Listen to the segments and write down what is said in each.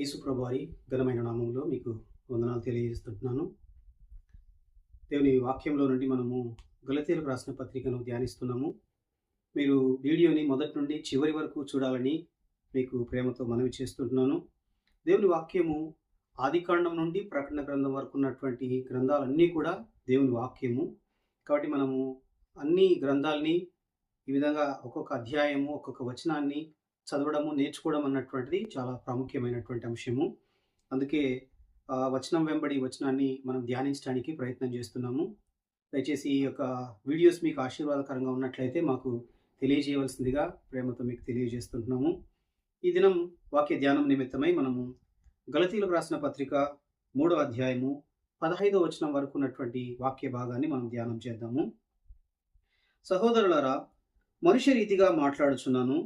యేసుప్రభు వారి ఘనమైన నామంలో మీకు వందనాలు తెలియజేస్తున్నాను. దేవుని వాక్యంలో నుండి మనము గలతీయులకు రాసిన పత్రికను ధ్యానిస్తున్నాము. మీరు వీడియోని మొదటి నుండి చివరి వరకు చూడాలని మీకు ప్రేమతో మనవి చేస్తుంటున్నాను. దేవుని వాక్యము ఆదికాండం నుండి ప్రకటన గ్రంథం వరకు ఉన్నటువంటి గ్రంథాలన్నీ కూడా దేవుని వాక్యము. కాబట్టి మనము అన్ని గ్రంథాలని ఈ విధంగా ఒక్కొక్క అధ్యాయము, ఒక్కొక్క వచనాన్ని చదవడము, నేర్చుకోవడం అన్నటువంటిది చాలా ప్రాముఖ్యమైనటువంటి అంశము. అందుకే వచనం వెంబడి వచనాన్ని మనం ధ్యానించడానికి ప్రయత్నం చేస్తున్నాము. దయచేసి ఈ యొక్క వీడియోస్ మీకు ఆశీర్వాదకరంగా ఉన్నట్లయితే మాకు తెలియజేయవలసిందిగా ప్రేమతో మీకు తెలియజేస్తున్నాము. ఈ దినం వాక్య ధ్యానం నిమిత్తమై మనము గలతీయులకు రాసిన పత్రిక 3వ అధ్యాయము 15వ వచనం వరకు ఉన్నటువంటి వాక్య భాగాన్ని మనం ధ్యానం చేద్దాము. సహోదరులారా, మనుష్య రీతిగా మాట్లాడుచున్నాను.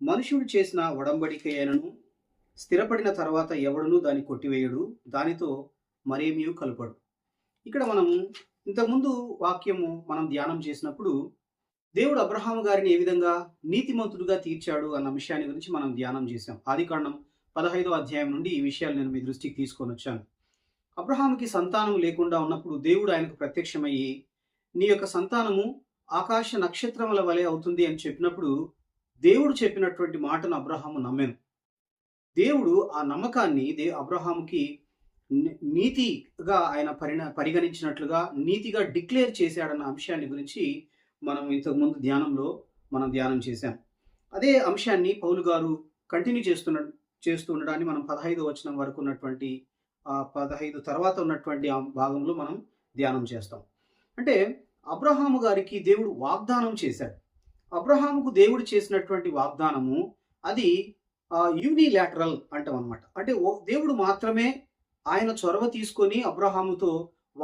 మనుషుడు చేసిన ఒడంబడిక అయినను స్థిరపడిన తర్వాత ఎవడునూ దాన్ని కొట్టివేయడు, దానితో మరేమీ కలపడు. ఇక్కడ మనము ఇంతకుముందు వాక్యము మనం ధ్యానం చేసినప్పుడు దేవుడు అబ్రహాము గారిని ఏ విధంగా నీతిమంతుడుగా తీర్చాడు అన్న విషయాన్ని గురించి మనం ధ్యానం చేశాం. ఆదికాండం 15వ అధ్యాయం నుండి ఈ విషయాలు నేను మీ దృష్టికి తీసుకొని వచ్చాను. అబ్రహాముకి సంతానం లేకుండా ఉన్నప్పుడు దేవుడు ఆయనకు ప్రత్యక్షమయ్యి, నీ యొక్క సంతానము ఆకాశ నక్షత్రముల వలె అవుతుంది అని చెప్పినప్పుడు దేవుడు చెప్పినటువంటి మాటను అబ్రహాము నమ్మాను. దేవుడు ఆ నమ్మకాన్ని అబ్రహాముకి నీతిగా ఆయన పరిగణించినట్లుగా చేసినట్లుగా డిక్లేర్ చేశాడన్న అంశాన్ని గురించి మనం ఇంతకుముందు మనం ధ్యానం చేశాం. అదే అంశాన్ని పౌలు గారు కంటిన్యూ చేస్తూ ఉండడాన్ని మనం 15వ వచనం వరకు ఉన్నటువంటి 15 తర్వాత ఉన్నటువంటి ఆ భాగంలో మనం ధ్యానం చేస్తాం. అంటే అబ్రహాము గారికి దేవుడు వాగ్దానం చేశాడు. అబ్రహాముకు దేవుడు చేసినటువంటి వాగ్దానము అది యూనిలాటరల్ అంటాం అనమాట. అంటే దేవుడు మాత్రమే ఆయన చొరవ తీసుకొని అబ్రహాముతో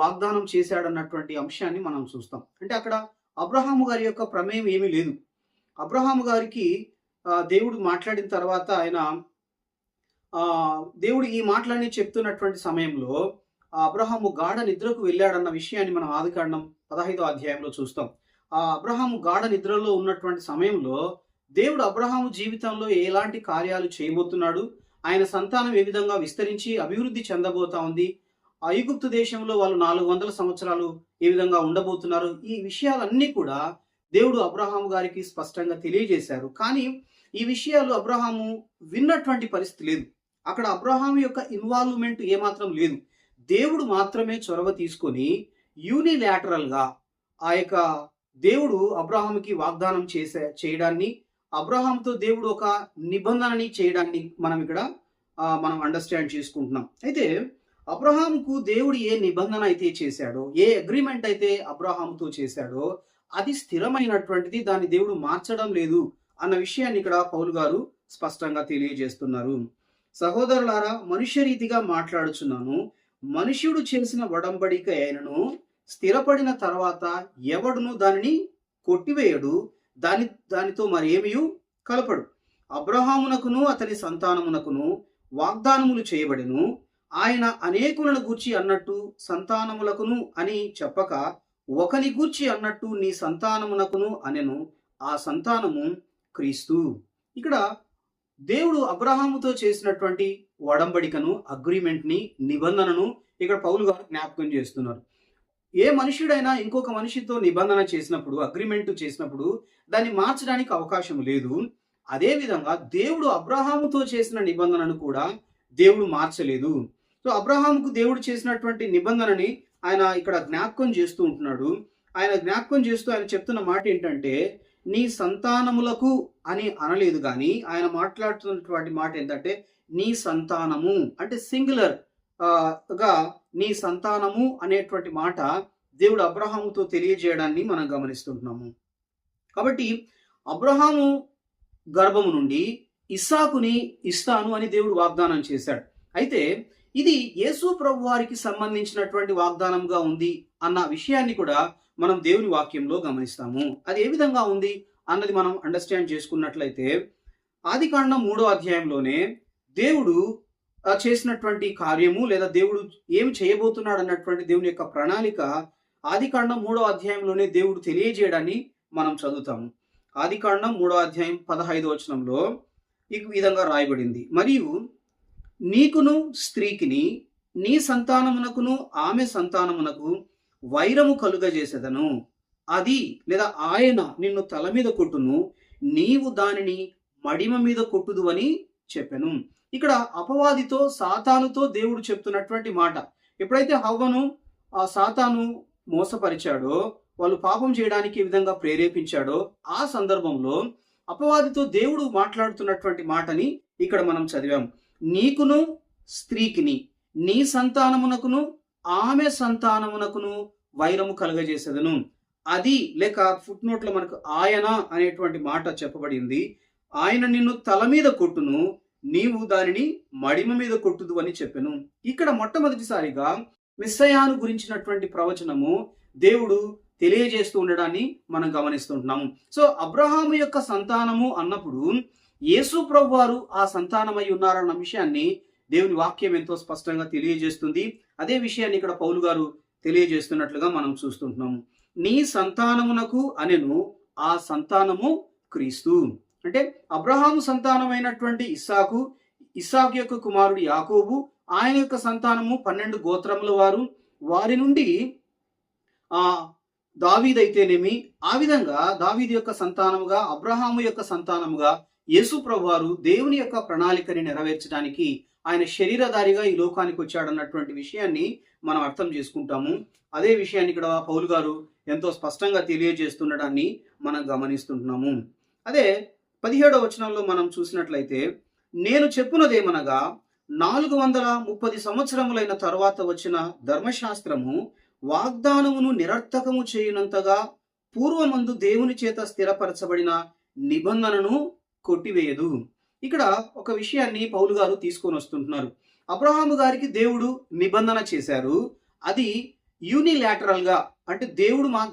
వాగ్దానం చేశాడన్నటువంటి అంశాన్ని మనం చూస్తాం. అంటే అక్కడ అబ్రహాము గారి యొక్క ప్రమేయం ఏమీ లేదు. అబ్రహాము గారికి దేవుడు మాట్లాడిన తర్వాత దేవుడు ఈ మాటలన్నీ చెప్తున్నటువంటి సమయంలో అబ్రహాము గాఢ నిద్రకు వెళ్ళాడన్న విషయాన్ని మనం ఆదికాండం 15వ అధ్యాయంలో చూస్తాం. ఆ అబ్రహాము గాఢ నిద్రలో ఉన్నటువంటి సమయంలో దేవుడు అబ్రహాము జీవితంలో ఎలాంటి కార్యాలు చేయబోతున్నాడు, ఆయన సంతానం ఏ విధంగా విస్తరించి అభివృద్ధి చెందబోతా ఉంది, ఐగుప్తు దేశంలో వాళ్ళు 400 సంవత్సరాలు ఏ విధంగా ఉండబోతున్నారు, ఈ విషయాలన్నీ కూడా దేవుడు అబ్రహాము గారికి స్పష్టంగా తెలియజేశారు. కానీ ఈ విషయాలు అబ్రహాము విన్నటువంటి పరిస్థితి లేదు. అక్కడ అబ్రహాము యొక్క ఇన్వాల్వ్మెంట్ ఏమాత్రం లేదు. దేవుడు మాత్రమే చొరవ తీసుకొని యూనిలాటరల్గా ఆ యొక్క దేవుడు అబ్రహాముకి వాగ్దానం చేయడాన్ని, అబ్రహాంతో దేవుడు ఒక నిబంధనని చేయడాన్ని మనం అండర్స్టాండ్ చేసుకుంటున్నాం. అయితే అబ్రహాముకు దేవుడు ఏ నిబంధన అయితే చేశాడో, ఏ అగ్రిమెంట్ అయితే అబ్రహాముతో చేశాడో అది స్థిరమైనటువంటిది, దాన్ని దేవుడు మార్చడం లేదు అన్న విషయాన్ని ఇక్కడ పౌలు గారు స్పష్టంగా తెలియజేస్తున్నారు. సహోదరులారా, మనుష్య రీతిగా మాట్లాడుచున్నాను. మనుష్యుడు చేసిన ఒడంబడిక అయినను స్థిరపడిన తర్వాత ఎవడును దానిని కొట్టివేయడు, దానితో మరేమీ కలపడు. అబ్రహామునకును అతని సంతానమునకును వాగ్దానములు చేయబడెను. ఆయన అనేకులను గూర్చి అన్నట్టు సంతానములకును అని చెప్పక ఒకని గూర్చి అన్నట్టు నీ సంతానమునకును అనెను. ఆ సంతానము క్రీస్తు. ఇక్కడ దేవుడు అబ్రహాముతో చేసినటువంటి ఒడంబడికను, అగ్రిమెంట్ని, నిబంధనను ఇక్కడ పౌలు గారు జ్ఞాపకం చేస్తున్నారు. ఏ మనుషుడైనా ఇంకొక మనిషితో నిబంధన చేసినప్పుడు, అగ్రిమెంట్ చేసినప్పుడు దాన్ని మార్చడానికి అవకాశం లేదు. అదేవిధంగా దేవుడు అబ్రహాముతో చేసిన నిబంధనను కూడా దేవుడు మార్చలేదు. సో అబ్రహాముకు దేవుడు చేసినటువంటి నిబంధనని ఆయన ఇక్కడ జ్ఞాపకం చేస్తూ ఉంటున్నాడు. ఆయన చెప్తున్న మాట ఏంటంటే, నీ సంతానములకు అని అనలేదు, కానీ ఆయన మాట్లాడుతున్నటువంటి మాట ఏంటంటే నీ సంతానము, అంటే సింగులర్ గా నీ సంతానము అనేటువంటి మాట దేవుడు అబ్రహాముతో తెలియజేయడాన్ని మనం గమనిస్తుంటున్నాము. కాబట్టి అబ్రహాము గర్భము నుండి ఇస్సాకుని ఇస్తాను అని దేవుడు వాగ్దానం చేశాడు. అయితే ఇది యేసు ప్రభు వారికి సంబంధించినటువంటి వాగ్దానంగా ఉంది అన్న విషయాన్ని కూడా మనం దేవుని వాక్యంలో గమనిస్తాము. అది ఏ విధంగా ఉంది అన్నది మనం అండర్స్టాండ్ చేసుకున్నట్లయితే ఆదికాండం 3వ అధ్యాయంలోనే దేవుడు చేసినటువంటి కార్యము, లేదా దేవుడు ఏమి చేయబోతున్నాడు అన్నటువంటి దేవుని యొక్క ప్రణాళిక ఆదికాండం 3వ అధ్యాయంలోనే దేవుడు తెలియజేయడాన్ని మనం చదువుతాము. ఆదికాండం 3వ అధ్యాయం 15వ వచనంలో ఈ విధంగా రాయబడింది, మరియు నీకును స్త్రీకిని నీ సంతానమునకును ఆమె సంతానమునకు వైరము కలుగజేసేదను. అది లేదా ఆయన నిన్ను తల మీద కొట్టును, నీవు దానిని మడిమ మీద కొట్టుదు అని చెప్పెను. ఇక్కడ అపవాదితో సాతానుతో దేవుడు చెప్తున్నటువంటి మాట. ఎప్పుడైతే హవ్వను ఆ సాతాను మోసపరిచాడో, వాళ్ళు పాపం చేయడానికి ఈ విధంగా ప్రేరేపించాడో, ఆ సందర్భంలో అపవాదితో దేవుడు మాట్లాడుతున్నటువంటి మాటని ఇక్కడ మనం చదివాం. నీకును స్త్రీకిని నీ సంతానమునకును ఆమె సంతానమునకును వైరము కలుగజేసేదను. అది లేక ఫుట్ నోట్లో మనకు ఆయన అనేటువంటి మాట చెప్పబడింది. ఆయన నిన్ను తల మీద కొట్టును, నీవు దానిని మడిమ మీద కొట్టుదు అని చెప్పెను. ఇక్కడ మొట్టమొదటిసారిగా మెస్సయాను గురించినటువంటి ప్రవచనము దేవుడు తెలియజేస్తూ ఉండడాన్ని మనం గమనిస్తుంటున్నాము. సో అబ్రహాము యొక్క సంతానము అన్నప్పుడు యేసు ప్రభువారు ఆ సంతానమై ఉన్నారన్న విషయాన్ని దేవుని వాక్యం ఎంతో స్పష్టంగా తెలియజేస్తుంది. అదే విషయాన్ని ఇక్కడ పౌలు గారు తెలియజేస్తున్నట్లుగా మనం చూస్తుంటున్నాము. నీ సంతానమునకు అనెను, ఆ సంతానము క్రీస్తు. అంటే అబ్రహాము సంతానమైనటువంటి ఇస్సాకు, ఇస్సాకు యొక్క కుమారుడు యాకోబు, ఆయన యొక్క సంతానము 12 గోత్రముల వారు, వారి నుండి దావీదైతేనేమి, ఆ విధంగా దావీదు యొక్క సంతానముగా, అబ్రహాము యొక్క సంతానముగా యేసు ప్రభువారు దేవుని యొక్క ప్రణాళికని నెరవేర్చడానికి ఆయన శరీరధారిగా ఈ లోకానికి వచ్చాడన్నటువంటి విషయాన్ని మనం అర్థం చేసుకుంటాము. అదే విషయాన్ని ఇక్కడ పౌలు గారు ఎంతో స్పష్టంగా తెలియజేస్తుండడాన్ని మనం గమనిస్తుంటున్నాము. అదే 17వ వచనంలో మనం చూసినట్లయితే, నేను చెప్పునదేమనగా 430 సంవత్సరములైన తరువాత వచ్చిన ధర్మశాస్త్రము వాగ్దానమును నిరర్థకము చేయునంతగా పూర్వమందు దేవుని చేత స్థిరపరచబడిన నిబంధనను కొట్టివేయదు. ఇక్కడ ఒక విషయాన్ని పౌలు గారు తీసుకొని వస్తుంటున్నారు. అబ్రహాము గారికి దేవుడు నిబంధన చేశారు. అది యూనిలాటరల్ గా, అంటే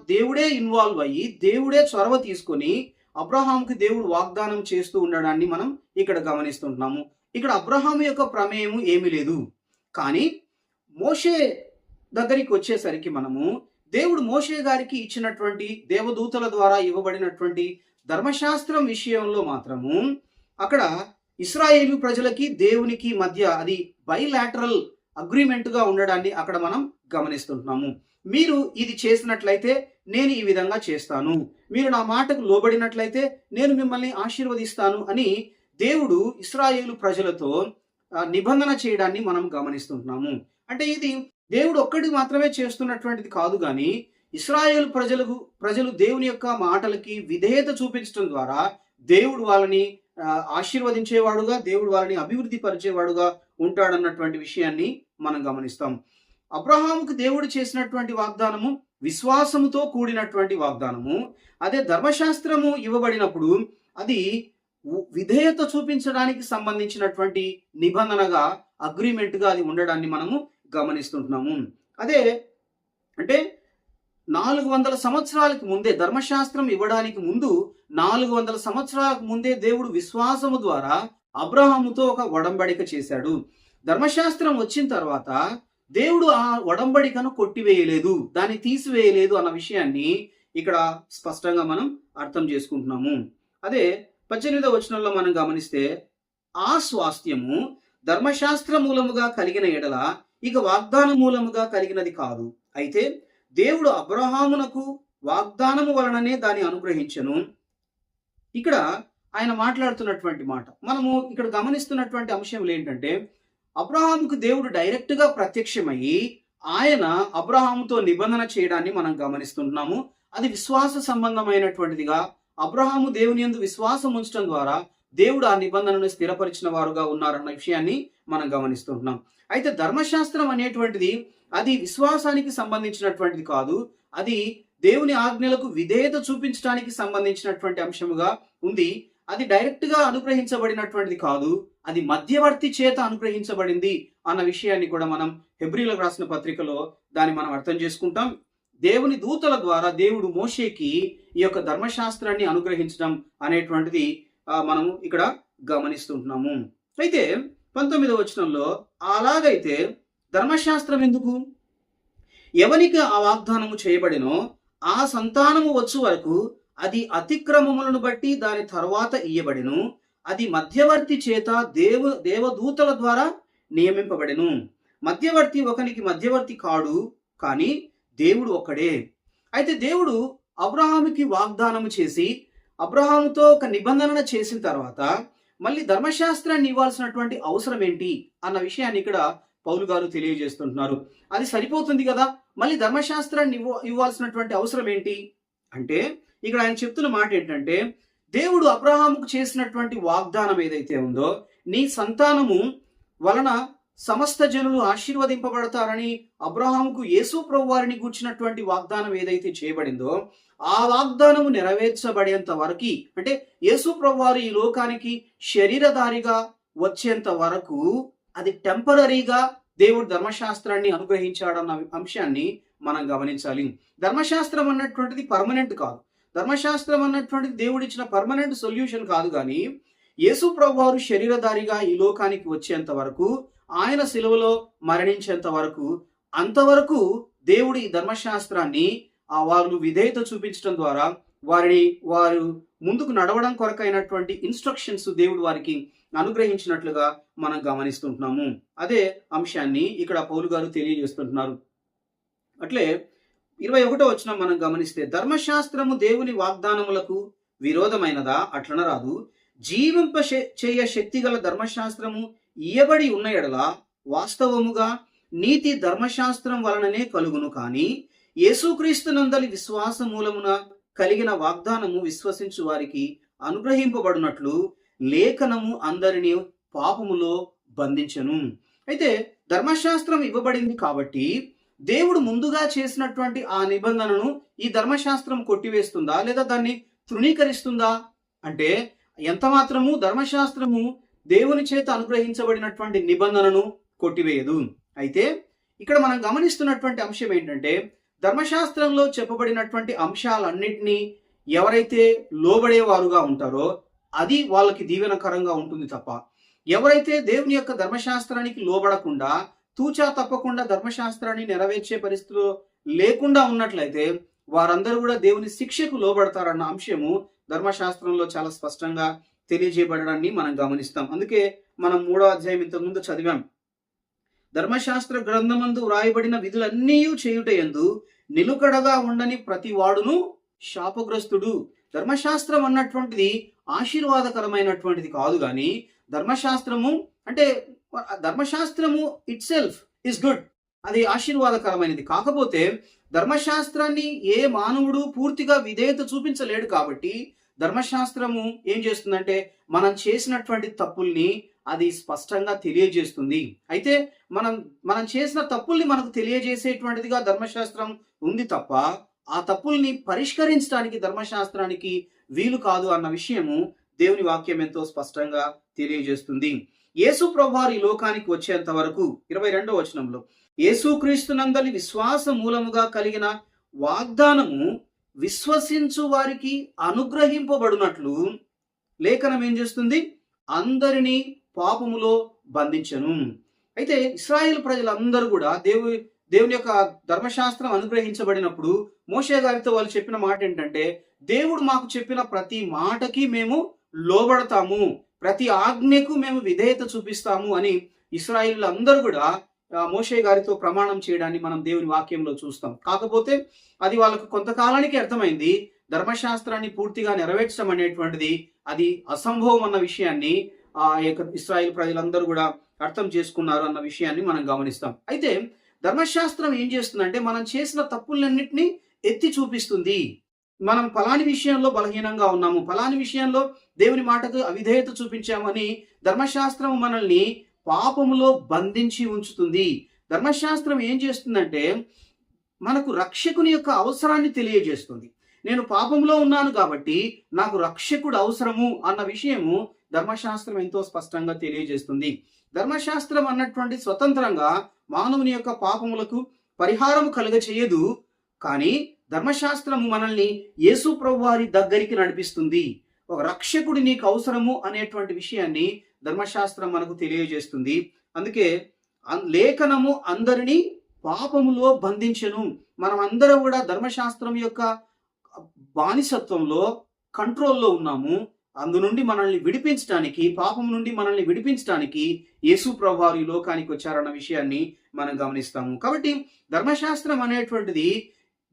దేవుడే ఇన్వాల్వ్ అయ్యి దేవుడే చొరవ తీసుకొని అబ్రహాముకి దేవుడు వాగ్దానం చేస్తూ ఉండడాన్ని మనం ఇక్కడ గమనిస్తుంటున్నాము. ఇక్కడ అబ్రహాము యొక్క ప్రమేయము ఏమీ లేదు. కానీ మోషే దగ్గరికి వచ్చేసరికి మనము దేవుడు మోషే గారికి ఇచ్చినటువంటి దేవదూతల ద్వారా ఇవ్వబడినటువంటి ధర్మశాస్త్రం విషయంలో మాత్రము అక్కడ ఇశ్రాయేలు ప్రజలకి దేవునికి మధ్య అది బైలాటరల్ అగ్రిమెంట్ గా ఉండడాన్ని అక్కడ మనం గమనిస్తుంటున్నాము. మీరు ఇది చేసినట్లయితే నేను ఈ విధంగా చేస్తాను, మీరు నా మాటకు లోబడినట్లయితే నేను మిమ్మల్ని ఆశీర్వదిస్తాను అని దేవుడు ఇశ్రాయేలు ప్రజలతో నిబంధన చేయడాన్ని మనం గమనిస్తుంటున్నాము. అంటే ఇది దేవుడు ఒక్కటి మాత్రమే చేస్తున్నటువంటిది కాదు, కానీ ఇశ్రాయేలు ప్రజలు దేవుని యొక్క మాటలకి విధేయత చూపించడం ద్వారా దేవుడు వాళ్ళని ఆశీర్వదించేవాడుగా, దేవుడు వాళ్ళని అభివృద్ధి పరిచేవాడుగా ఉంటాడన్నటువంటి విషయాన్ని మనం గమనిస్తాం. అబ్రహాముకు దేవుడు చేసినటువంటి వాగ్దానము విశ్వాసముతో కూడినటువంటి వాగ్దానము. అదే ధర్మశాస్త్రము ఇవ్వబడినప్పుడు అది విధేయత చూపించడానికి సంబంధించినటువంటి నిబంధనగా, అగ్రిమెంట్ గా అది ఉండడాన్ని మనము గమనిస్తుంటున్నాము. అదే అంటే 400 సంవత్సరాలకు ముందే, ధర్మశాస్త్రం ఇవ్వడానికి ముందు 400 సంవత్సరాలకు ముందే దేవుడు విశ్వాసము ద్వారా అబ్రహాముతో ఒక ఒడంబడిక చేశాడు. ధర్మశాస్త్రం వచ్చిన తర్వాత దేవుడు ఆ ఒడంబడికను కొట్టివేయలేదు, దాన్ని తీసివేయలేదు అన్న విషయాన్ని ఇక్కడ స్పష్టంగా మనం అర్థం చేసుకుంటున్నాము. అదే 18వ వచనంలో మనం గమనిస్తే, ఆ స్వాస్థ్యము ధర్మశాస్త్ర మూలముగా కలిగిన ఎడల ఇక వాగ్దాన మూలముగా కలిగినది కాదు. అయితే దేవుడు అబ్రహామునకు వాగ్దానము వలననే దాన్ని అనుగ్రహించెను. ఇక్కడ ఆయన మాట్లాడుతున్నటువంటి మాట, మనము ఇక్కడ గమనిస్తున్నటువంటి అంశం ఏంటంటే, అబ్రహాముకు దేవుడు డైరెక్ట్ గా ప్రత్యక్షమయ్యి ఆయన అబ్రహాముతో నిబంధన చేయడాన్ని మనం గమనిస్తున్నాము. అది విశ్వాస సంబంధమైనటువంటిదిగా, అబ్రహాము దేవుని యందు విశ్వాసం ఉంచడం ద్వారా దేవుడు ఆ నిబంధనను స్థిరపరిచిన వారుగా ఉన్నారన్న విషయాన్ని మనం గమనిస్తున్నాం. అయితే ధర్మశాస్త్రం అనేటువంటిది అది విశ్వాసానికి సంబంధించినటువంటిది కాదు, అది దేవుని ఆజ్ఞలకు విధేయత చూపించడానికి సంబంధించినటువంటి అంశముగా ఉంది. అది డైరెక్ట్ గా అనుగ్రహించబడినటువంటిది కాదు, అది మధ్యవర్తి చేత అనుగ్రహించబడింది అన్న విషయాన్ని కూడా మనం హెబ్రీలకు రాసిన పత్రికలో దాన్ని మనం అర్థం చేసుకుంటాం. దేవుని దూతల ద్వారా దేవుడు మోషేకి ఈ యొక్క ధర్మశాస్త్రాన్ని అనుగ్రహించడం అనేటువంటిది మనము ఇక్కడ గమనిస్తుంటున్నాము. అయితే 19వ వచనంలో, అలాగైతే ధర్మశాస్త్రం ఎందుకు? ఎవనికి ఆ వాగ్దానము చేయబడినో ఆ సంతానము వచ్చు వరకు అది అతిక్రమములను బట్టి దాని తర్వాత ఇయ్యబడిను. అది మధ్యవర్తి చేత దేవదూతల ద్వారా నియమింపబడెను. మధ్యవర్తి ఒకనికి మధ్యవర్తి కాడు, కానీ దేవుడు ఒక్కడే. అయితే దేవుడు అబ్రహాముకి వాగ్దానము చేసి అబ్రహాముతో ఒక నిబంధన చేసిన తర్వాత మళ్ళీ ధర్మశాస్త్రాన్ని ఇవ్వాల్సినటువంటి అవసరం ఏంటి అన్న విషయాన్ని ఇక్కడ పౌలు గారు తెలియజేస్తుంటున్నారు. అది సరిపోతుంది కదా, మళ్ళీ ధర్మశాస్త్రాన్ని ఇవ్వాల్సినటువంటి అవసరం ఏంటి అంటే ఇక్కడ ఆయన చెప్తున్న మాట ఏంటంటే, దేవుడు అబ్రహాముకు చేసినటువంటి వాగ్దానం ఏదైతే ఉందో, నీ సంతానము వలన సమస్త జనులు ఆశీర్వదింపబడతారని అబ్రహాముకు యేసు ప్రభువారిని గూర్చినటువంటి వాగ్దానం ఏదైతే చేయబడిందో, ఆ వాగ్దానము నెరవేర్చబడేంత వరకు, అంటే యేసు ప్రభువారు ఈ లోకానికి శరీరధారిగా వచ్చేంత వరకు అది టెంపరరీగా దేవుడు ధర్మశాస్త్రాన్ని అనుగ్రహించాడన్న అంశాన్ని మనం గమనించాలి. ధర్మశాస్త్రం అన్నటువంటిది పర్మనెంట్ కాదు. ధర్మశాస్త్రం అన్నటువంటిది దేవుడిచ్చిన పర్మనెంట్ సొల్యూషన్ కాదు. కానీ యేసు ప్రభువారు శరీరధారిగా ఈ లోకానికి వచ్చేంత వరకు, ఆయన సిలువలో మరణించేంత వరకు, అంతవరకు దేవుడు ఈ ధర్మశాస్త్రాన్ని వారు విధేయత చూపించడం ద్వారా వారు ముందుకు నడవడం కొరకైనటువంటి ఇన్స్ట్రక్షన్స్ దేవుడు వారికి అనుగ్రహించినట్లుగా మనం గమనిస్తుంటున్నాము. అదే అంశాన్ని ఇక్కడ పౌలు గారు తెలియజేస్తుంటున్నారు. అట్లే 21వ వచనం మనం గమనిస్తే, ధర్మశాస్త్రము దేవుని వాగ్దానములకు విరోధమైనదా? అట్లనరాదు. జీవింప చేయ శక్తి గల ధర్మశాస్త్రము ఇయ్యబడి ఉన్న ఎడల వాస్తవముగా నీతి ధర్మశాస్త్రం వలననే కలుగును. కానీ యేసుక్రీస్తునందలి విశ్వాస మూలమున కలిగిన వాగ్దానము విశ్వసించు వారికి అనుగ్రహింపబడినట్లు లేఖనము అందరినీ పాపములో బంధించెను. అయితే ధర్మశాస్త్రం ఇవ్వబడింది కాబట్టి దేవుడు ముందుగా చేసినటువంటి ఆ నిబంధనను ఈ ధర్మశాస్త్రం కొట్టివేస్తుందా లేదా దాన్ని తృణీకరిస్తుందా అంటే ఎంత మాత్రము ధర్మశాస్త్రము దేవుని చేత అనుగ్రహించబడినటువంటి నిబంధనను కొట్టివేయదు. అయితే ఇక్కడ మనం గమనిస్తున్నటువంటి అంశం ఏంటంటే, ధర్మశాస్త్రంలో చెప్పబడినటువంటి అంశాలన్నిటినీ ఎవరైతే లోబడేవారుగా ఉంటారో అది వాళ్ళకి దీవెనకరంగా ఉంటుంది తప్ప, ఎవరైతే దేవుని యొక్క ధర్మశాస్త్రానికి లోబడకుండా తూచా తప్పకుండా ధర్మశాస్త్రాన్ని నెరవేర్చే పరిస్థితిలో లేకుండా ఉన్నట్లయితే వారందరూ కూడా దేవుని శిక్షకు లోబడతారన్న అంశము ధర్మశాస్త్రంలో చాలా స్పష్టంగా తెలియజేయబడడాన్ని మనం గమనిస్తాం. అందుకే మనం 3వ అధ్యాయం ఇంతకుముందు చదివాం. ధర్మశాస్త్ర గ్రంథమందు వ్రాయబడిన విధులన్నీ చేయుటయందు నిలుకడగా ఉండని ప్రతి వాడును శాపగ్రస్తుడు. ధర్మశాస్త్రం అన్నటువంటిది ఆశీర్వాదకరమైనటువంటిది కాదు. కానీ ధర్మశాస్త్రము అంటే ధర్మశాస్త్రము ఇట్ సెల్ఫ్ ఇస్ గుడ్, అది ఆశీర్వాదకరమైనది. కాకపోతే ధర్మశాస్త్రాన్ని ఏ మానవుడు పూర్తిగా విధేయత చూపించలేడు. కాబట్టి ధర్మశాస్త్రము ఏం చేస్తుందంటే మనం చేసినటువంటి తప్పుల్ని అది స్పష్టంగా తెలియజేస్తుంది. అయితే మనం చేసిన తప్పుల్ని మనకు తెలియజేసేటువంటిదిగా ధర్మశాస్త్రం ఉంది తప్ప ఆ తప్పుల్ని పరిష్కరించడానికి ధర్మశాస్త్రానికి వీలు కాదు అన్న విషయము దేవుని వాక్యం ఎంతో స్పష్టంగా తెలియజేస్తుంది. యేసు ప్రభువారు ఈ లోకానికి వచ్చేంత వరకు 22వ వచనంలో యేసుక్రీస్తునందలి విశ్వాస మూలముగా కలిగిన వాగ్దానము విశ్వసించు వారికి అనుగ్రహింపబడినట్లు లేఖనం ఏం చేస్తుంది? అందరినీ పాపములో బంధించను. అయితే ఇశ్రాయేలు ప్రజలందరూ కూడా దేవుని యొక్క ధర్మశాస్త్రం అనుగ్రహించబడినప్పుడు మోషే గారితో వాళ్ళు చెప్పిన మాట ఏంటంటే, దేవుడు మాకు చెప్పిన ప్రతి మాటకి మేము లోబడతాము, ప్రతి ఆజ్ఞకు మేము విధేయత చూపిస్తాము అని ఇశ్రాయేలు అందరూ కూడా మోషే గారితో ప్రమాణం చేయడాన్ని మనం దేవుని వాక్యంలో చూస్తాం. కాకపోతే అది వాళ్ళకు కొంతకాలానికి అర్థమైంది, ధర్మశాస్త్రాన్ని పూర్తిగా నెరవేర్చడం అనేటువంటిది అది అసంభవం అన్న విషయాన్ని ఆ యొక్క ఇశ్రాయేలు ప్రజలందరూ కూడా అర్థం చేసుకున్నారు అన్న విషయాన్ని మనం గమనిస్తాం. అయితే ధర్మశాస్త్రం ఏం చేస్తుందంటే మనం చేసిన తప్పులన్నింటినీ ఎత్తి చూపిస్తుంది. మనం ఫలాని విషయంలో బలహీనంగా ఉన్నాము, ఫలాని విషయంలో దేవుని మాటకు అవిధేయత చూపించామని ధర్మశాస్త్రం మనల్ని పాపములో బంధించి ఉంచుతుంది. ధర్మశాస్త్రం ఏం చేస్తుందంటే మనకు రక్షకుని యొక్క అవసరాన్ని తెలియజేస్తుంది. నేను పాపంలో ఉన్నాను కాబట్టి నాకు రక్షకుడు అవసరము అన్న విషయము ధర్మశాస్త్రం ఎంతో స్పష్టంగా తెలియజేస్తుంది. ధర్మశాస్త్రం అన్నటువంటి స్వతంత్రంగా మానవుని యొక్క పాపములకు పరిహారము కలుగచేయదు. కానీ ధర్మశాస్త్రము మనల్ని యేసు ప్రభువారి దగ్గరికి నడిపిస్తుంది. ఒక రక్షకుడు నీకు అవసరము అనేటువంటి విషయాన్ని ధర్మశాస్త్రం మనకు తెలియజేస్తుంది. అందుకే లేఖనము అందరినీ పాపములో బంధించెను. మనం అందరం కూడా ధర్మశాస్త్రం యొక్క బానిసత్వంలో, కంట్రోల్లో ఉన్నాము. అందు నుండి మనల్ని విడిపించడానికి, పాపం నుండి మనల్ని విడిపించడానికి యేసు ప్రభువారు ఈ లోకానికి వచ్చారన్న విషయాన్ని మనం గమనిస్తాము. కాబట్టి ధర్మశాస్త్రం అనేటువంటిది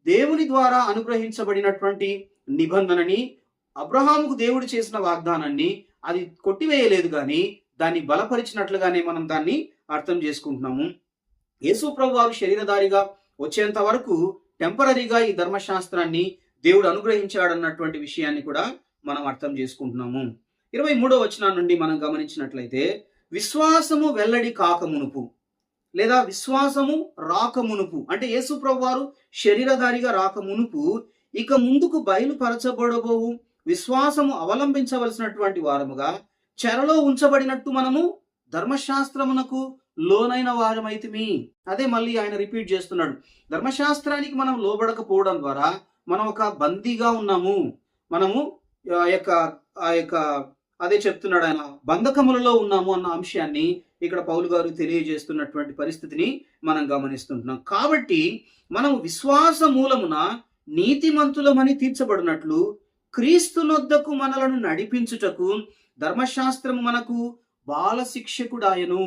దేవుని ద్వారా అనుగ్రహించబడినటువంటి నిబంధనని, అబ్రహాముకు దేవుడు చేసిన వాగ్దానాన్ని అది కొట్టివేయలేదు కానీ దాన్ని బలపరిచినట్లుగానే మనం దాన్ని అర్థం చేసుకుంటున్నాము. యేసు ప్రభువారు శరీరధారిగా వచ్చేంత వరకు టెంపరరీగా ఈ ధర్మశాస్త్రాన్ని దేవుడు అనుగ్రహించాడన్నటువంటి విషయాన్ని కూడా మనం అర్థం చేసుకుంటున్నాము. 23వ వచనం నుండి మనం గమనించినట్లయితే, విశ్వాసము వెల్లడి కాకమునుపు లేదా విశ్వాసము రాకమునుపు, అంటే యేసు ప్రభువారు శరీరధారిగా రాకమునుపు ఇక ముందుకు బయలుపరచబడబోవు విశ్వాసము అవలంబించవలసినటువంటి వారముగా చెరలో ఉంచబడినట్టు మనము ధర్మశాస్త్రమునకు లోనైన వారమైతిమి. అదే మళ్ళీ ఆయన రిపీట్ చేస్తున్నాడు. ధర్మశాస్త్రానికి మనం లోబడకపోవడం ద్వారా మనం ఒక బందీగా ఉన్నాము. మనము ఆ యొక్క అదే చెప్తున్నాడు ఆయన, బంధకములలో ఉన్నాము అన్న అంశాన్ని ఇక్కడ పౌలు గారు తెలియజేస్తున్నటువంటి పరిస్థితిని మనం గమనిస్తుంటున్నాం. కాబట్టి మనం విశ్వాస మూలమున నీతిమంతులమని తీర్చబడినట్లు క్రీస్తునొద్దకు మనలను నడిపించుటకు ధర్మశాస్త్రము మనకు బాల శిక్షకుడాయను.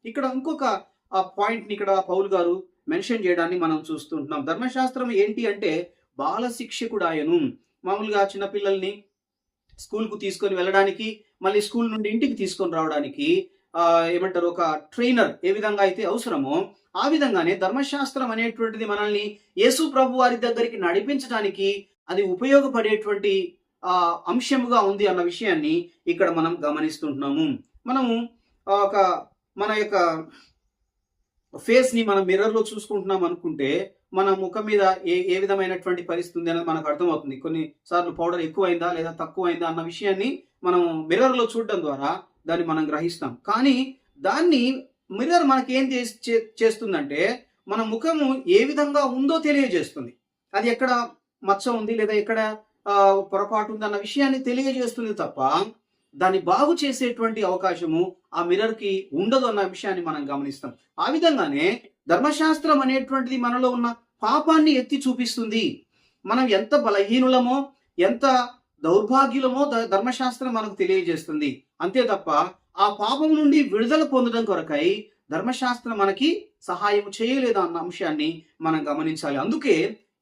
ఇక్కడ ఇంకొక పాయింట్ ని ఇక్కడ పౌలు గారు మెన్షన్ చేయడాన్ని మనం చూస్తుంటున్నాం. ధర్మశాస్త్రం ఏంటి అంటే బాల శిక్షకుడాయను. మామూలుగా చిన్నపిల్లల్ని స్కూల్కు తీసుకొని వెళ్ళడానికి, మళ్ళీ స్కూల్ నుండి ఇంటికి తీసుకొని రావడానికి ఏమంటారు, ఒక ట్రైనర్ ఏ విధంగా అయితే అవసరమో ఆ విధంగానే ధర్మశాస్త్రం అనేటువంటిది మనల్ని యేసు ప్రభు వారి దగ్గరికి నడిపించడానికి అది ఉపయోగపడేటువంటి అంశముగా ఉంది అన్న విషయాన్ని ఇక్కడ మనం గమనిస్తుంటున్నాము. మనము మన యొక్క ఫేస్ ని మనం మిర్రర్ లో చూసుకుంటున్నాం అనుకుంటే మన ముఖం మీద ఏ విధమైనటువంటి పరిస్థితి ఉంది అనేది మనకు అర్థమవుతుంది. కొన్నిసార్లు పౌడర్ ఎక్కువైందా లేదా తక్కువైందా అన్న విషయాన్ని మనం మిర్రర్ లో చూడడం ద్వారా దాన్ని మనం గ్రహిస్తాం. కానీ దాన్ని మిర్రర్ మనకి ఏం చేస్తుందంటే మన ముఖము ఏ విధంగా ఉందో తెలియజేస్తుంది. అది ఎక్కడ మచ్చ ఉంది లేదా ఎక్కడ పొరపాటు ఉంది అన్న విషయాన్ని తెలియజేస్తుంది తప్ప దాన్ని బాగు చేసేటువంటి అవకాశము ఆ మిర్రర్ కి ఉండదు అన్న విషయాన్ని మనం గమనిస్తాం. ఆ విధంగానే ధర్మశాస్త్రం అనేటువంటిది మనలో ఉన్న పాపాన్ని ఎత్తి చూపిస్తుంది. మనం ఎంత బలహీనులమో ఎంత దౌర్భాగ్యులమో ధర్మశాస్త్రం మనకు తెలియజేస్తుంది. అంతే తప్ప ఆ పాపం నుండి విడుదల పొందడం కొరకై ధర్మశాస్త్రం మనకి సహాయం చేయలేదు అన్న అంశాన్ని మనం గమనించాలి. అందుకే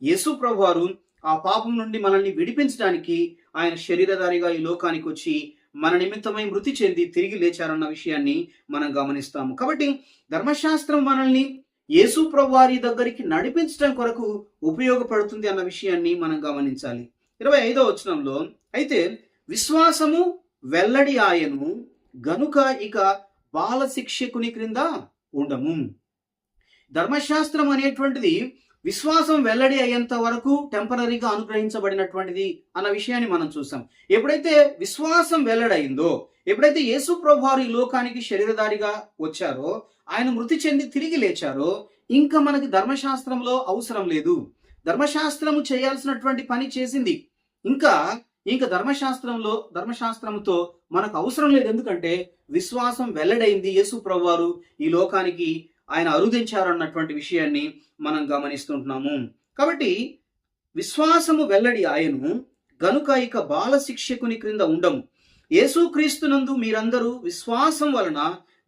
యేసు ప్రభువారు ఆ పాపం నుండి మనల్ని విడిపించడానికి ఆయన శరీరధారిగా ఈ లోకానికి వచ్చి మన నిమిత్తమై మృతి చెంది తిరిగి లేచారన్న విషయాన్ని మనం గమనిస్తాము. కాబట్టి ధర్మశాస్త్రం మనల్ని యేసు ప్రభువారి దగ్గరికి నడిపించడం కొరకు ఉపయోగపడుతుంది అన్న విషయాన్ని మనం గమనించాలి. 25వ వచనంలో, అయితే విశ్వాసము వెల్లడి ఆయను గనుక ఇక బాల శిక్షకుని క్రింద ఉండము. ధర్మశాస్త్రం అనేటువంటిది విశ్వాసం వెల్లడి అయ్యేంత వరకు టెంపరరీగా అనుగ్రహించబడినటువంటిది అన్న విషయాన్ని మనం చూసాం. ఎప్పుడైతే విశ్వాసం వెల్లడైందో, ఎప్పుడైతే యేసు ప్రభువారు ఈ లోకానికి శరీరధారిగా వచ్చారో, ఆయన మృతి చెంది తిరిగి లేచారో, ఇంకా మనకి ధర్మశాస్త్రంలో అవసరం లేదు. ధర్మశాస్త్రము చేయాల్సినటువంటి పని చేసింది. ఇంకా ధర్మశాస్త్రముతో మనకు అవసరం లేదు. ఎందుకంటే విశ్వాసం వెల్లడైంది. యేసు ప్రభువారు ఈ లోకానికి ఆయన అరుదించారన్నటువంటి విషయాన్ని మనం గమనిస్తుంటున్నాము. కాబట్టి విశ్వాసము వెల్లడి ఆయను గనుక ఇక బాల శిక్షకుని క్రింద ఉండము. యేసుక్రీస్తునందు మీరందరూ విశ్వాసం వలన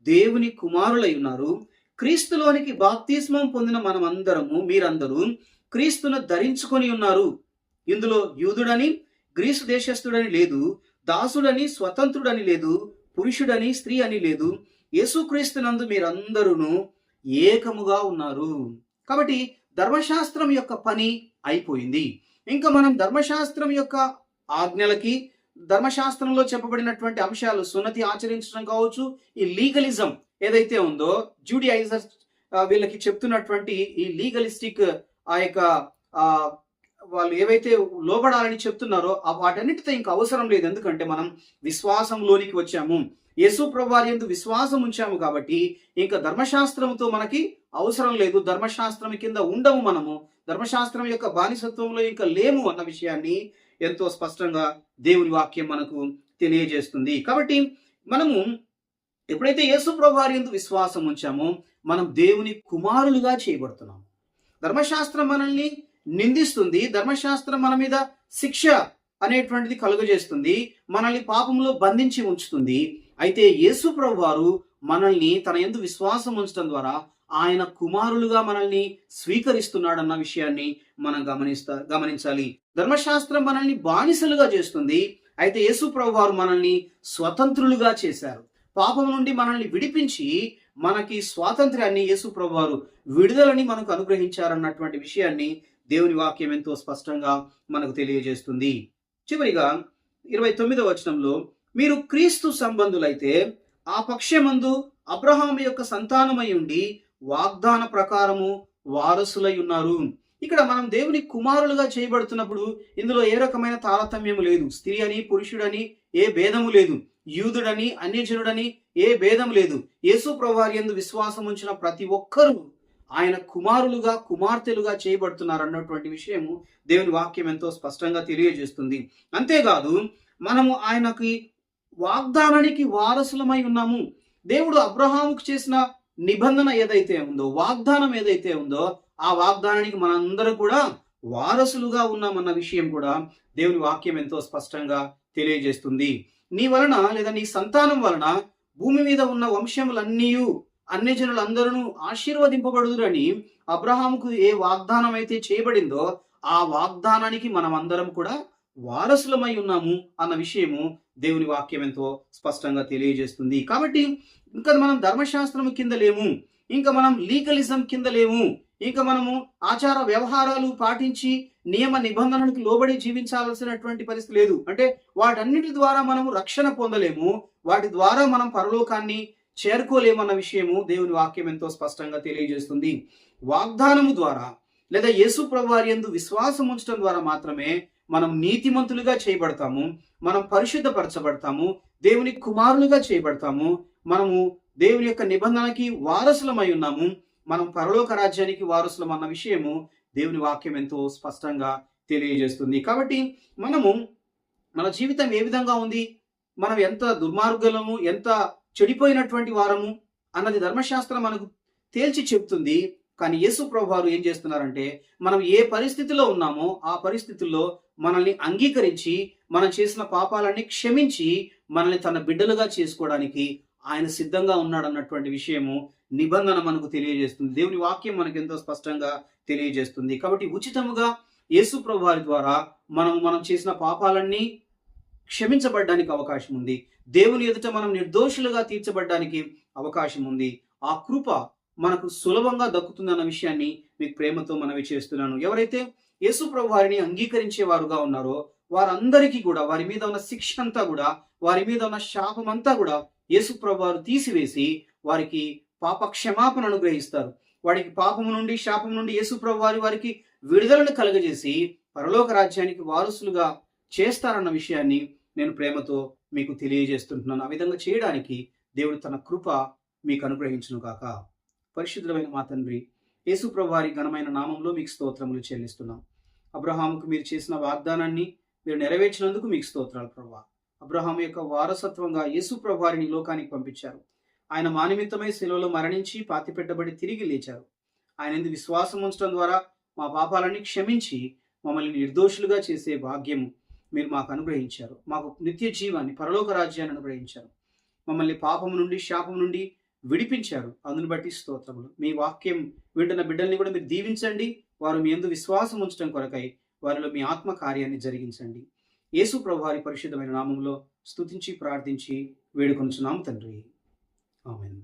దేవుని కుమారులై ఉన్నారు. క్రీస్తులోనికి బాప్తిస్మం పొందిన మీరందరూ క్రీస్తును ధరించుకొని ఉన్నారు. ఇందులో యూదుడని గ్రీసు దేశస్థుడని లేదు, దాసుడని స్వతంత్రుడని లేదు, పురుషుడని స్త్రీ అని లేదు, యేసుక్రీస్తునందు మీరందరూ ఏకముగా ఉన్నారు. కాబట్టి ధర్మశాస్త్రం యొక్క పని అయిపోయింది. ఇంకా మనం ధర్మశాస్త్రం యొక్క ఆజ్ఞలకి, ధర్మశాస్త్రంలో చెప్పబడినటువంటి అంశాలు, సున్నతి ఆచరించడం కావచ్చు, ఈ లీగలిజం ఏదైతే ఉందో, జూడియైజర్స్ వీళ్ళకి చెప్తున్నటువంటి ఈ లీగలిస్టిక్ వాళ్ళు ఏవైతే లోబడాలని చెప్తున్నారో వాటన్నిటితో ఇంకా అవసరం లేదు. ఎందుకంటే మనం విశ్వాసంలోనికి వచ్చాము, యేసు ప్రభువారి యందు విశ్వాసం ఉంచాము. కాబట్టి ఇంకా ధర్మశాస్త్రంతో మనకి అవసరం లేదు. ధర్మశాస్త్రం కింద ఉండము. మనము ధర్మశాస్త్రం యొక్క బానిసత్వంలో ఇంకా లేము అన్న విషయాన్ని ఎంతో స్పష్టంగా దేవుని వాక్యం మనకు తెలియజేస్తుంది. కాబట్టి మనము ఎప్పుడైతే యేసు ప్రభువారి యందు విశ్వాసం ఉంచామో మనం దేవుని కుమారులుగా చేయబడుతున్నాము. ధర్మశాస్త్రం మనల్ని నిందిస్తుంది. ధర్మశాస్త్రం మన మీద శిక్ష అనేటువంటిది కలుగజేస్తుంది, మనల్ని పాపంలో బంధించి ఉంచుతుంది. అయితే యేసు ప్రభు వారు మనల్ని తన యందు విశ్వాసం ఉంచడం ద్వారా ఆయన కుమారులుగా మనల్ని స్వీకరిస్తున్నాడన్న విషయాన్ని మనం గమనించాలి. ధర్మశాస్త్రం మనల్ని బానిసలుగా చేస్తుంది, అయితే యేసు ప్రభు వారు మనల్ని స్వతంత్రులుగా చేశారు. పాపం నుండి మనల్ని విడిపించి మనకి స్వాతంత్ర్యాన్ని యేసు ప్రభు వారు విడుదలని మనకు అనుగ్రహించారన్నటువంటి విషయాన్ని దేవుని వాక్యం ఎంతో స్పష్టంగా మనకు తెలియజేస్తుంది. చివరిగా 29వ వచనంలో, మీరు క్రీస్తు సంబంధులైతే ఆ పక్షమందు అబ్రహాము యొక్క సంతానమై ఉండి వాగ్దాన ప్రకారము వారసులై ఉన్నారు. ఇక్కడ మనం దేవుని కుమారులుగా చేయబడుతున్నప్పుడు ఇందులో ఏ రకమైన తారతమ్యము లేదు. స్త్రీ అని పురుషుడని ఏ భేదము లేదు, యూదుడని అన్యజనుడని ఏ భేదం లేదు. యేసు ప్రభువారి యందు విశ్వాసం ఉంచిన ప్రతి ఒక్కరూ ఆయన కుమారులుగా కుమార్తెలుగా చేయబడుతున్నారు అన్నటువంటి విషయము దేవుని వాక్యం ఎంతో స్పష్టంగా తెలియజేస్తుంది. అంతేకాదు మనము ఆయనకి వాగ్దానానికి వారసులమై ఉన్నాము. దేవుడు అబ్రహాముకు చేసిన నిబంధన ఏదైతే ఉందో, వాగ్దానం ఏదైతే ఉందో, ఆ వాగ్దానానికి మనందరూ కూడా వారసులుగా ఉన్నామన్న విషయం కూడా దేవుని వాక్యం ఎంతో స్పష్టంగా తెలియజేస్తుంది. నీ వలన లేదా నీ సంతానం వలన భూమి మీద ఉన్న వంశములన్నీ అన్యజనులందరూ ఆశీర్వదింపబడుదురని అబ్రహాముకు ఏ వాగ్దానం అయితే చేయబడిందో ఆ వాగ్దానానికి మనం అందరం కూడా వారసులమై ఉన్నాము అన్న విషయము దేవుని వాక్యం ఎంతో స్పష్టంగా తెలియజేస్తుంది. కాబట్టి ఇంకా మనం ధర్మశాస్త్రం కింద లేము, ఇంకా మనం లీగలిజం కింద లేము, ఇంకా మనము ఆచార వ్యవహారాలు పాటించి నియమ నిబంధనలకు లోబడి జీవించాల్సినటువంటి పరిస్థితి లేదు. అంటే వాటన్నిటి ద్వారా మనము రక్షణ పొందలేము, వాటి ద్వారా మనం పరలోకాన్ని చేరుకోలేమన్న విషయము దేవుని వాక్యం ఎంతో స్పష్టంగా తెలియజేస్తుంది. వాగ్దానము ద్వారా లేదా యేసు ప్రభువారి యందు విశ్వాసం ఉంచడం ద్వారా మాత్రమే మనం నీతిమంతులుగా చేయబడతాము, మనం పరిశుద్ధపరచబడతాము, దేవుని కుమారులుగా చేయబడతాము, మనము దేవుని యొక్క నిబంధనకి వారసులమై ఉన్నాము, మనం పరలోక రాజ్యానికి వారసులం అన్న విషయము దేవుని వాక్యం ఎంతో స్పష్టంగా తెలియజేస్తుంది. కాబట్టి మనము మన జీవితం ఏ విధంగా ఉంది, మనం ఎంత దుర్మార్గులము, ఎంత చెడిపోయినటువంటి వారము అన్నది ధర్మశాస్త్రం మనకు తేల్చి చెప్తుంది. కానీ యేసు ప్రభు వారు ఏం చేస్తున్నారంటే, మనం ఏ పరిస్థితిలో ఉన్నామో ఆ పరిస్థితుల్లో మనల్ని అంగీకరించి మనం చేసిన పాపాలన్నీ క్షమించి మనల్ని తన బిడ్డలుగా చేసుకోవడానికి ఆయన సిద్ధంగా ఉన్నాడు అన్నటువంటి విషయము నిబంధన మనకు తెలియజేస్తుంది. దేవుని వాక్యం మనకు ఎంతో స్పష్టంగా తెలియజేస్తుంది. కాబట్టి ఉచితముగా యేసు ప్రభు వారి ద్వారా మనం చేసిన పాపాలన్నీ క్షమించబడ్డానికి అవకాశం ఉంది. దేవుని ఎదుట మనం నిర్దోషులుగా తీర్చబడ్డానికి అవకాశం ఉంది. ఆ కృప మనకు సులభంగా దక్కుతుందన్న విషయాన్ని మీకు ప్రేమతో మనవి చేస్తున్నాను. ఎవరైతే యేసు ప్రభు వారిని అంగీకరించే వారుగా ఉన్నారో వారందరికీ కూడా వారి మీద ఉన్న శిక్ష అంతా కూడా, వారి మీద ఉన్న శాపం అంతా కూడా యేసు ప్రభు వారు తీసివేసి వారికి పాప క్షమాపణ అనుగ్రహిస్తారు. వారికి పాపము నుండి శాపం నుండి యేసు ప్రభు వారికి విడుదలను కలుగజేసి పరలోక రాజ్యానికి వారసులుగా చేస్తారన్న విషయాన్ని నేను ప్రేమతో మీకు తెలియజేస్తుంటున్నాను. ఆ విధంగా చేయడానికి దేవుడు తన కృప మీకు అనుగ్రహించును కాక. పరిశుద్ధమైన మా తండ్రి, యేసు ప్రభు వారి ఘనమైన నామంలో మీకు స్తోత్రములు చెల్లిస్తున్నాం. అబ్రహాముకు మీరు చేసిన వాగ్దానాన్ని మీరు నెరవేర్చినందుకు మీకు స్తోత్రాలు ప్రభువా. అబ్రహాము యొక్క వారసత్వంగా యేసు ప్రభు వారిని లోకానికి పంపించారు. ఆయన మా నిమిత్తమై శిలువలో మరణించి పాతిపెట్టబడి తిరిగి లేచారు. ఆయన యందు విశ్వాసం ఉంచడం ద్వారా మా పాపాలన్నీ క్షమించి మమ్మల్ని నిర్దోషులుగా చేసే భాగ్యము మీరు మాకు అనుగ్రహించారు. మాకు నిత్య జీవాన్ని, పరలోక రాజ్యాన్ని అనుగ్రహించారు. మమ్మల్ని పాపము నుండి శాపం నుండి విడిపించారు. అందును బట్టి స్తోత్రములు. మీ వాక్యం వింటున్న బిడ్డల్ని కూడా మీరు దీవించండి. వారు మీ యందు విశ్వాసం ఉంచడం కొరకై వారిలో మీ ఆత్మ కార్యాన్ని జరిగించండి. యేసు ప్రభు వారి పరిశుద్ధమైన నామంలో స్తుతించి ప్రార్థించి వేడుకొనుచున్నాము తండ్రి. ఆమేన్.